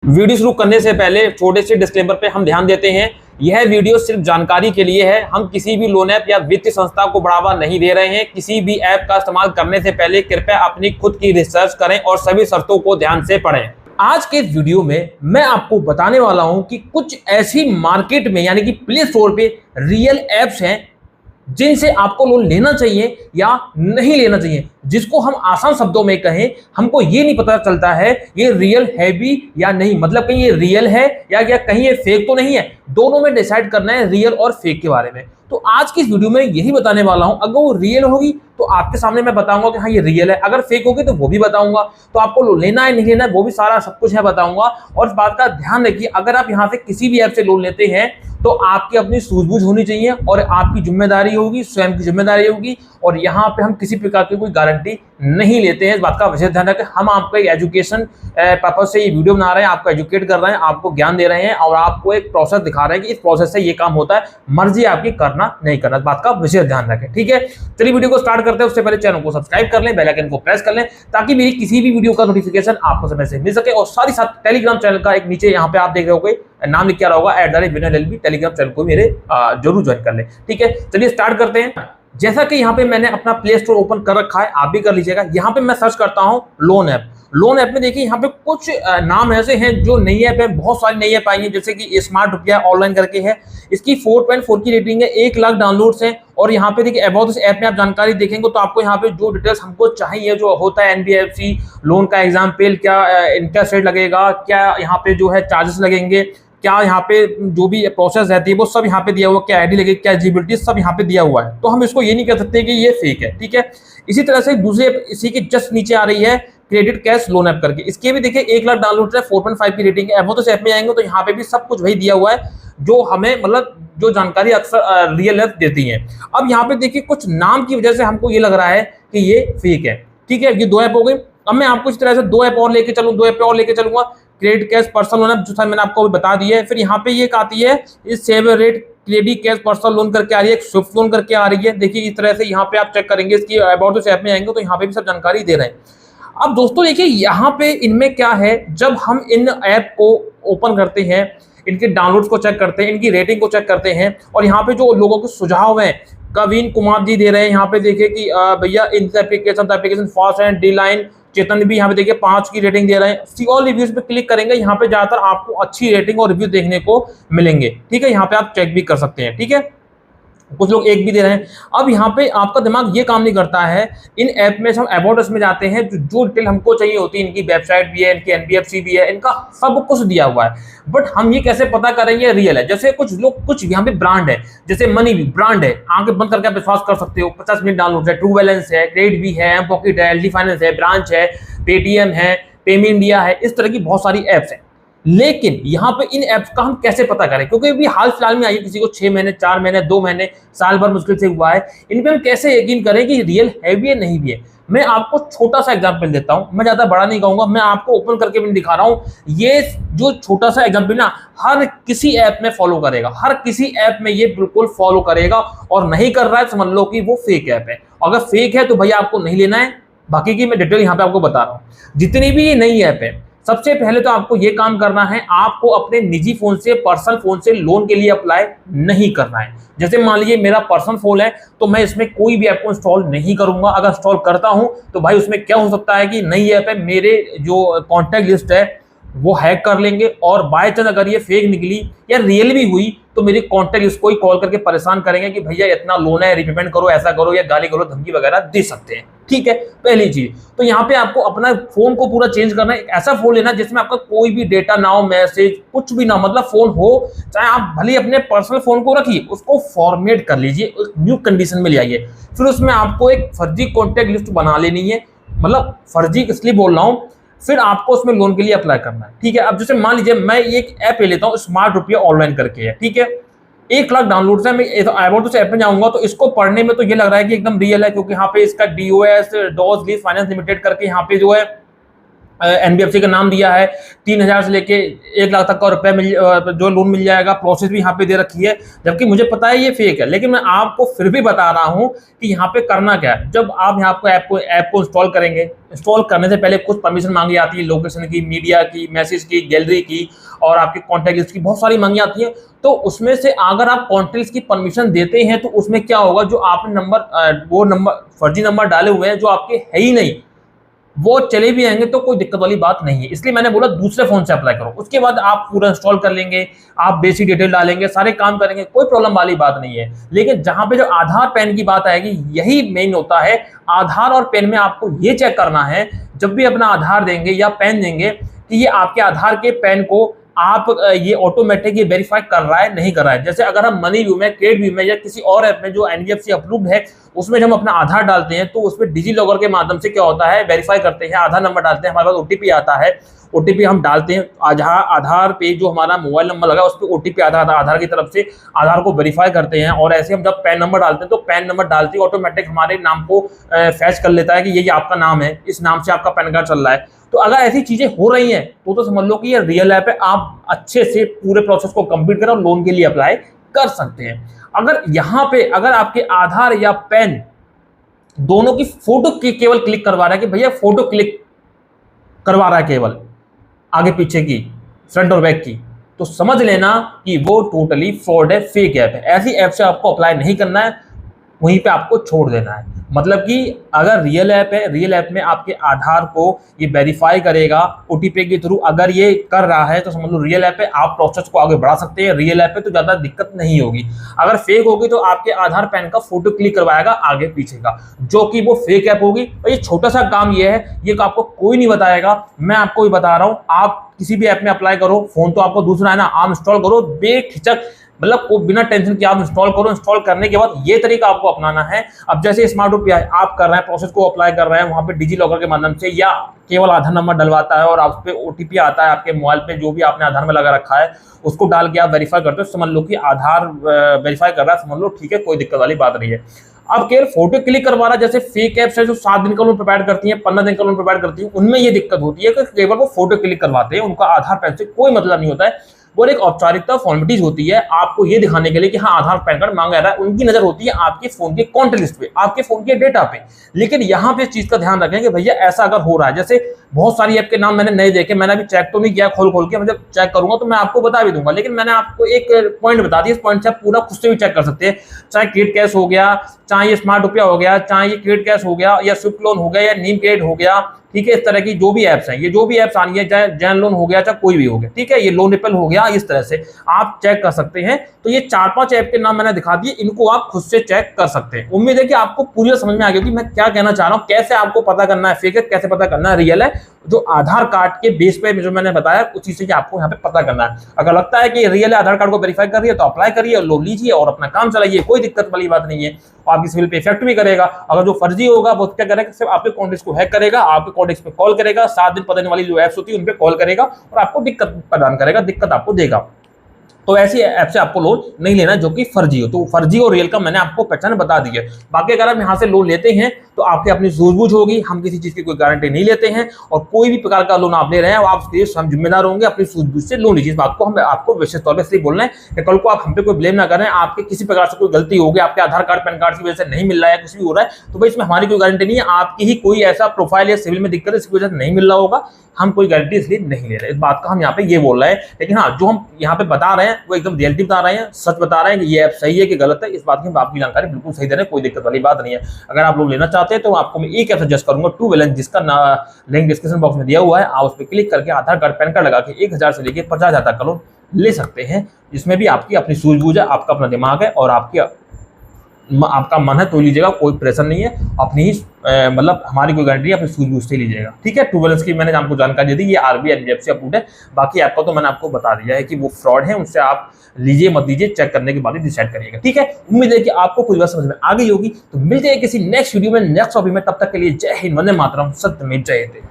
Video शुरू करने से पहले छोटे से डिस्क्लेमर पे हम ध्यान देते हैं। यह वीडियो सिर्फ जानकारी के लिए है। हम किसी भी लोन ऐप या वित्तीय संस्था को बढ़ावा नहीं दे रहे हैं। किसी भी ऐप का इस्तेमाल करने से पहले कृपया अपनी खुद की रिसर्च करें और सभी शर्तों को ध्यान से पढ़ें। आज के इस वीडियो में मैं आपको बताने वाला हूं कि कुछ ऐसी मार्केट में यानी कि प्ले स्टोर पे रियल ऐप्स हैं जिनसे आपको लोन लेना चाहिए या नहीं लेना चाहिए। जिसको हम आसान शब्दों में कहें, हमको ये नहीं पता चलता है ये रियल है भी या नहीं, मतलब कहीं ये रियल है या कहीं ये फेक तो नहीं है। दोनों में डिसाइड करना है रियल और फेक के बारे में। तो आज की इस वीडियो में यही बताने वाला हूं। अगर वो रियल होगी तो आपके सामने मैं बताऊंगा कि हाँ ये रियल है, अगर फेक होगी तो वो भी बताऊंगा। तो आपको लोन लेना है नहीं लेना है वो भी सारा सब कुछ है बताऊंगा। और इस बात का ध्यान रखिए, अगर आप यहाँ से किसी भी ऐप से लोन लेते हैं तो आपकी अपनी सूझबूझ होनी चाहिए और आपकी जिम्मेदारी होगी, स्वयं की जिम्मेदारी होगी। और यहाँ पे हम किसी प्रकार की कोई गारंटी नहीं लेते हैं। इस बात का विशेष ध्यान रखें। हम आपको एक एजुकेशन पर्पज से ये वीडियो बना रहे हैं, आपको एजुकेट कर रहे हैं, आपको ज्ञान दे रहे हैं और आपको एक प्रोसेस दिखा रहे हैं कि इस प्रोसेस से ये काम होता है। मर्जी आपकी करना नहीं करना, इस बात का विशेष ध्यान रखें। ठीक है, चलिए वीडियो को स्टार्ट करते हैं। उससे पहले चैनल को सब्सक्राइब कर लें, बेल आइकन को प्रेस कर लें ताकि मेरी किसी भी वीडियो का नोटिफिकेशन आपको समय से मिल सके। और साथ ही साथ टेलीग्राम चैनल का एक नीचे यहाँ पे आप देख रहे होगे नाम लिख के आ रहा होगा @विनय टेलीग्राम चैनल को मेरे जरूर ज्वाइन कर ले। ठीक है, चलिए स्टार्ट करते हैं। जैसा कि यहाँ पे मैंने अपना प्ले स्टोर ओपन कर रखा है, आप भी कर लीजिएगा। यहाँ पे मैं सर्च करता हूँ लोन ऐप। लोन ऐप में देखिए यहाँ पे कुछ नाम ऐसे हैं जो नई ऐप है, बहुत सारी नई ऐप आई है, जैसे कि स्मार्ट रुपया ऑनलाइन करके है। इसकी 4.4 की रेटिंग है, 1 लाख डाउनलोड्स हैं। और यहाँ पे देखिए अबाउट इस ऐप में आप जानकारी देखेंगे तो आपको यहाँ पे जो डिटेल्स हमको चाहिए, जो होता है एनबीएफसी लोन का एग्जाम्पल, क्या इंटरेस्ट रेट लगेगा, क्या यहाँ पे जो है चार्जेस लगेंगे, क्या यहाँ पे जो भी प्रोसेस रहती है वो सब यहाँ पे दिया हुआ, क्या आईडी लगेगी, क्या एलिजिबिलिटी, सब यहाँ पे दिया हुआ है। तो हम इसको ये नहीं कह सकते कि ये फेक है। ठीक है, इसी तरह से दूसरे इसी के जस्ट नीचे आ रही है क्रेडिट कैश लोन ऐप करके। इसके भी देखिए 1 लाख डाउनलोड है, 4.5 की रेटिंग है। वो तो ऐप में आएंगे तो यहाँ पे भी सब कुछ वही दिया हुआ है जो हमें मतलब जो जानकारी अक्सर रियल ऐप देती है। अब यहाँ पे देखिए कुछ नाम की वजह से हमको ये लग रहा है कि ये फेक है। ठीक है, ये 2 ऐप हो गई। अब मैं आपको इस तरह से 2 ऐप और लेके चलूँ, 2 ऐप और लेके चलूंगा। Credit cash personal loan app जो था मैंने आपको बता दिया है। फिर यहाँ पे ये आती है इस save rate credit cash personal loan करके आ रही है, एक स्विफ्ट लोन करके आ रही है। देखिए इस तरह से यहाँ पे आप चेक करेंगे, इसकी अबाउट दिस ऐप में आएंगे तो यहाँ पे भी सब जानकारी दे रहे हैं। अब दोस्तों देखिए यहाँ पे इनमें क्या है, जब हम इन ऐप को ओपन करते हैं, इनके डाउनलोड्स को चेक करते हैं, इनकी रेटिंग को चेक करते हैं और यहाँ पे जो लोगों के सुझाव हैं कविन कुमार जी दे रहे हैं। यहाँ पे देखिए कि भैया इन application fast and deadline. Chetan भी यहाँ पे देखिए 5 की रेटिंग दे रहे हैं। सी ऑल रिव्यूज पे क्लिक करेंगे, यहाँ पे ज्यादातर आपको अच्छी रेटिंग और रिव्यू देखने को मिलेंगे। ठीक है, यहाँ पे आप चेक भी कर सकते हैं। ठीक है, कुछ लोग 1 भी दे रहे हैं। अब यहाँ पे आपका दिमाग ये काम नहीं करता है। इन ऐप में हम अबाउट अस में जाते हैं, जो डिटेल हमको चाहिए होती है, इनकी वेबसाइट भी है, इनकी एनबीएफसी भी है, इनका सब कुछ दिया हुआ है। बट हम ये कैसे पता करेंगे रियल है? जैसे कुछ लोग कुछ यहाँ पे ब्रांड है, जैसे मनी भी ब्रांड है, आंखें बंद करके आप विश्वास कर सकते हो। 50 मिनट डाउनलोड है, ट्रू बैलेंस है, क्रेडिट भी है, एम पॉकेट है, एलडी फाइनेंस है, ब्रांच है, पेटीएम है, पेमेंट इंडिया है, इस तरह की बहुत सारी ऐप्स हैं। लेकिन यहाँ पे इन ऐप्स का हम कैसे पता करें? क्योंकि अभी हाल फिलहाल में आई है, किसी को 6 महीने, 4 महीने, 2 महीने, साल भर मुश्किल से हुआ है। इन पे हम कैसे यकीन करें कि रियल है भी है नहीं भी है? मैं आपको छोटा सा एग्जांपल देता हूं, मैं ज्यादा बड़ा नहीं कहूंगा, मैं आपको ओपन करके भी दिखा रहा हूं। ये जो छोटा सा एग्जांपल ना हर किसी ऐप में फॉलो करेगा, हर किसी ऐप में ये बिल्कुल फॉलो करेगा। और नहीं कर रहा है समझ लो कि वो फेक ऐप है। अगर फेक है तो भैया आपको नहीं लेना है। बाकी की मैं डिटेल यहाँ पे आपको बता रहा हूँ। जितनी भी ये नई ऐप है, सबसे पहले तो आपको ये काम करना है, आपको अपने निजी फोन से, पर्सनल फोन से लोन के लिए अप्लाई नहीं करना है। जैसे मान लीजिए मेरा पर्सनल फोन है तो मैं इसमें कोई भी ऐप को इंस्टॉल नहीं करूंगा। अगर इंस्टॉल करता हूं तो भाई उसमें क्या हो सकता है कि नई ऐप है, मेरे जो कॉन्टैक्ट लिस्ट है वो हैक कर लेंगे। और बाय चांस अगर ये फेक निकली या रियल भी हुई तो मेरे कॉन्टैक्ट लिस्ट को ही कॉल करके परेशान करेंगे कि भैया इतना लोन है, रीपेमेंट करो, ऐसा करो, या गाली करो, धमकी वगैरह दे सकते हैं। ठीक है, पहली चीज तो यहाँ पे आपको अपना फोन को पूरा चेंज करना है। एक ऐसा फोन लेना जिसमें आपका कोई भी डेटा ना हो, मैसेज कुछ भी ना, मतलब फोन हो, चाहे आप भले अपने पर्सनल फोन को रखिए, उसको फॉर्मेट कर लीजिए, न्यू कंडीशन में ले आइए। फिर उसमें आपको एक फर्जी कॉन्टैक्ट लिस्ट बना लेनी है, मतलब फर्जी इसलिए बोल रहा हूँ। फिर आपको उसमें लोन के लिए अप्लाई करना है। ठीक है, अब जैसे मान लीजिए मैं एक ऐप ले लेता हूँ, स्मार्ट रुपया ऑनलाइन करके है। ठीक है, 1 लाख डाउनलोड है। मैं अबाउट उस ऐप में जाऊंगा तो इसको पढ़ने में तो ये लग रहा है कि एकदम रियल है, क्योंकि यहाँ पे इसका DOS dodge lease finance limited करके यहाँ पे जो है एनबीएफसी का नाम दिया है, 3,000 से लेके 1 लाख तक का रुपए जो लोन मिल जाएगा, प्रोसेस भी यहाँ पे दे रखी है, जबकि मुझे पता है ये फेक है, लेकिन मैं आपको फिर भी बता रहा हूँ कि यहाँ पे करना क्या है। जब आप यहाँ पे ऐप को इंस्टॉल करेंगे, इंस्टॉल करने से पहले कुछ परमिशन मांगी आती है, लोकेशन की, मीडिया की, मैसेज की, गैलरी की और आपकी कॉन्टैक्ट लिस्ट की, बहुत सारी मांगी आती है। तो उसमें से अगर आप कॉन्टैक्ट लिस्ट की परमिशन देते हैं तो उसमें क्या होगा, जो आपने नंबर वो नंबर फर्जी नंबर डाले हुए हैं जो आपके है ही नहीं, वो चले भी आएंगे तो कोई दिक्कत वाली बात नहीं है। इसलिए मैंने बोला दूसरे फोन से अप्लाई करो, उसके बाद आप पूरा इंस्टॉल कर लेंगे, आप बेसिक डिटेल डालेंगे, सारे काम करेंगे, कोई प्रॉब्लम वाली बात नहीं है। लेकिन जहां पे जो आधार पैन की बात आएगी, यही मेन होता है। आधार और पैन में आपको ये चेक करना है, जब भी अपना आधार देंगे या पैन देंगे, कि ये आपके आधार के पैन को आप ये ऑटोमेटिक ये वेरीफाई कर रहा है नहीं कर रहा है। जैसे अगर हम मनी व्यू में, क्रेडिट व्यू में या किसी और ऐप में जो एनबीएफसी अप्रूव्ड है, उसमें जब हम अपना आधार डालते हैं तो उसमें डिजी लॉकर के माध्यम से क्या होता है, वेरीफाई करते हैं, आधार नंबर डालते हैं, हमारे पास ओटीपी आता है, ओटीपी हम डालते हैं, आधार पे जो हमारा मोबाइल नंबर लगा उस पर ओटीपी आता है, आधार की तरफ से आधार को वेरीफाई करते हैं। और ऐसे हम जब पैन नंबर डालते हैं तो पैन नंबर डालते ही ऑटोमेटिक हमारे नाम को फैच कर लेता है कि ये आपका नाम है, इस नाम से आपका पैन कार्ड चल रहा है। तो अगर ऐसी चीजें हो रही हैं तो समझ लो कि ये रियल ऐप है, आप अच्छे से पूरे प्रोसेस को कंप्लीट करें और लोन के लिए अप्लाई कर सकते हैं। अगर यहाँ पे अगर आपके आधार या पैन दोनों की फोटो केवल क्लिक करवा रहा है कि भैया फोटो क्लिक करवा रहा है केवल आगे पीछे की, फ्रंट और बैक की, तो समझ लेना कि वो टोटली फ्रॉड है, फेक ऐप है। ऐसी ऐप से आपको अप्लाई नहीं करना है, वहीं पे आपको छोड़ देना है। मतलब कि अगर रियल ऐप है, रियल ऐप में आपके आधार को ये वेरीफाई करेगा ओटीपी के थ्रू, अगर ये कर रहा है तो समझ लो रियल ऐप है, आप प्रोसेस को आगे बढ़ा सकते हैं। रियल ऐप है तो ज्यादा दिक्कत नहीं होगी। अगर फेक होगी तो आपके आधार पैन का फोटो क्लिक करवाएगा आगे पीछे का, जो कि वो फेक ऐप होगी। और ये छोटा सा काम ये है, ये आपको कोई नहीं बताएगा, मैं आपको ही बता रहा हूँ। आप किसी भी ऐप में अप्लाई करो, फोन तो आपको दूसरा है ना, आप इंस्टॉल करो बेहिचक, मतलब को बिना टेंशन के आप इंस्टॉल करो। इंस्टॉल करने के बाद ये तरीका आपको अपनाना है। अब जैसे स्मार्ट यूपीआई आप कर रहे हैं, प्रोसेस को अप्लाई कर रहे हैं, वहां पे डिजी लॉकर के माध्यम से या केवल आधार नंबर डलवाता है और आप पे ओटीपी आता है आपके मोबाइल पे, जो भी आपने आधार में लगा रखा है उसको डाल के आप वेरीफाई करते हो, समझ लो कि आधार वेरीफाई कर रहा है, समझ लो ठीक है, कोई दिक्कत वाली बात नहीं है। अब केवल फोटो क्लिक करवा रहा है, जैसे फेक एप्स है जो 7 दिन का लोन प्रोवाइड करती है, 15 दिन का लोन प्रोवाइड करती है, उनमें ये दिक्कत होती है कि केवल वो फोटो क्लिक करवाते हैं, उनका आधार पैन से कोई मतलब नहीं होता है। वो एक औपचारिकता फॉर्मेलिटीज होती है आपको ये दिखाने के लिए कि हाँ आधार पैन कार्ड मांगा जा रहा है। उनकी नजर होती है आपके फोन के कॉन्टैक्ट लिस्ट पे, आपके फोन के डेटा पे। लेकिन यहाँ पे इस चीज का ध्यान रखें कि भैया ऐसा अगर हो रहा है, जैसे बहुत सारी ऐप के नाम मैंने नहीं देखे, मैंने अभी चेक तो नहीं किया खोल के, मैं जब चेक करूंगा तो मैं आपको बता भी दूंगा। लेकिन मैंने आपको एक पॉइंट बता दिया, इस पॉइंट से आप पूरा खुद से भी चेक कर सकते हैं, चाहे क्रेडिट कैश हो गया, चाहे ये स्मार्ट रुपया हो गया, चाहे ये क्रेडिट कैश हो गया, या स्विफ्ट लोन हो गया, या नीम क्रेडिट हो गया, ठीक है। इस तरह की जो भी एप्स हैं, ये जो भी एप्स आ रही है, चाहे जैन लोन हो गया, चाहे कोई भी हो गया, ठीक है, ये लोन रिपल हो गया, इस तरह से आप चेक कर सकते हैं। तो ये 4-5 ऐप के नाम मैंने दिखा दिए, इनको आप खुद से चेक कर सकते हैं। उम्मीद है कि आपको पूरी समझ में आ गई कि मैं क्या कहना चाह रहा हूँ, कैसे आपको पता करना है फेक है, कैसे पता करना है रियल है। जो आधार कार्ड के बेस पे जो मैंने बताया उसी से आपको यहाँ पे पता करना है। अगर लगता है कि रियल है, आधार कार्ड को वेरीफाई कर रही है, तो अप्लाई करिए, लोन लीजिए और अपना काम चलाइए, कोई दिक्कत वाली बात नहीं है। आपकी सिविल पे इफेक्ट भी करेगा। अगर जो फर्जी होगा वो क्या करेगा, सिर्फ आपके कॉन्टैक्ट्स को हैक करेगा, आपके कॉन्टैक्ट्स पे कॉल करेगा, 7 दिन पता वाली जो एप्स होती है उन पे कॉल करेगा और आपको दिक्कत प्रदान करेगा, दिक्कत आपको देगा। तो ऐसी ऐप से आपको लोन नहीं लेना जो कि फर्जी हो। तो फर्जी और रियल का मैंने आपको पहचान बता दी है। बाकी अगर आप यहाँ से लोन लेते हैं तो आपकी अपनी सूझबूझ होगी, हम किसी चीज की कोई गारंटी नहीं लेते हैं, और कोई भी प्रकार का लोन आप ले रहे हैं आप उसके लिए हम जिम्मेदार होंगे, अपनी सूझबूझ से लोन लीजिए। इस बात को हम आपको विशेष तौर पर इसलिए बोल रहे हैं कि कल को आप हम पे कोई ब्लेम ना करें, आपके किसी प्रकार से कोई गलती होगी, आपके आधार कार्ड पैन कार्ड की वजह से नहीं मिल रहा है, कुछ भी हो रहा है, तो भाई इसमें हमारी कोई गारंटी नहीं है। आपकी ही कोई ऐसा प्रोफाइल या सिविल में दिक्कत है इसकी वजह से नहीं मिल रहा होगा, हम कोई गारंटी इसलिए नहीं ले रहे। इस बात का हम यहाँ पे ये बोल रहे हैं। लेकिन हाँ, जो हम यहाँ पे बता रहे हैं वो एकदम रियलिटी बता रहे हैं, सच बता रहे हैं कि ये ऐप सही है कि गलत है, इस बात की हम आपकी जानकारी बिल्कुल सही दे रहे हैं, कोई दिक्कत वाली बात नहीं है। अगर आप लोग लेना चाहते हैं तो आपको मैं एक ऐप सजेस्ट करूंगा, ट्रू बैलेंस, जिसका लिंक डिस्क्रिप्शन बॉक्स में दिया हुआ है। आप उस पर क्लिक करके आधार कार्ड पैन कार्ड लगा के 1,000 से लेकर 50,000 तक का लोन ले सकते हैं, जिसमें भी आपकी अपनी सूझबूझ है, आपका अपना दिमाग है और आपका मन है तो लीजिएगा, कोई प्रेशर नहीं है। अपनी ही मतलब हमारी कोई गारंटी, अपनी सूझबूझ से लीजिएगा, ठीक है। ट्रू बैलेंस की मैंने आपको जानकारी दी, ये आरबीआई एनबीएफसी अप्रूव्ड है। बाकी आपका तो मैंने आपको बता दिया है कि वो फ्रॉड है, उनसे आप लीजिए मत लीजिए, चेक करने के बाद ही डिसाइड करिएगा, ठीक है। उम्मीद है कि आपको पूरी बात समझ में आ गई होगी। तो मिलते हैं किसी नेक्स्ट वीडियो में, नेक्स्ट टॉपिक में, तब तक के लिए जय हिंद, वंदे मातरम, सत्यमेव जयते।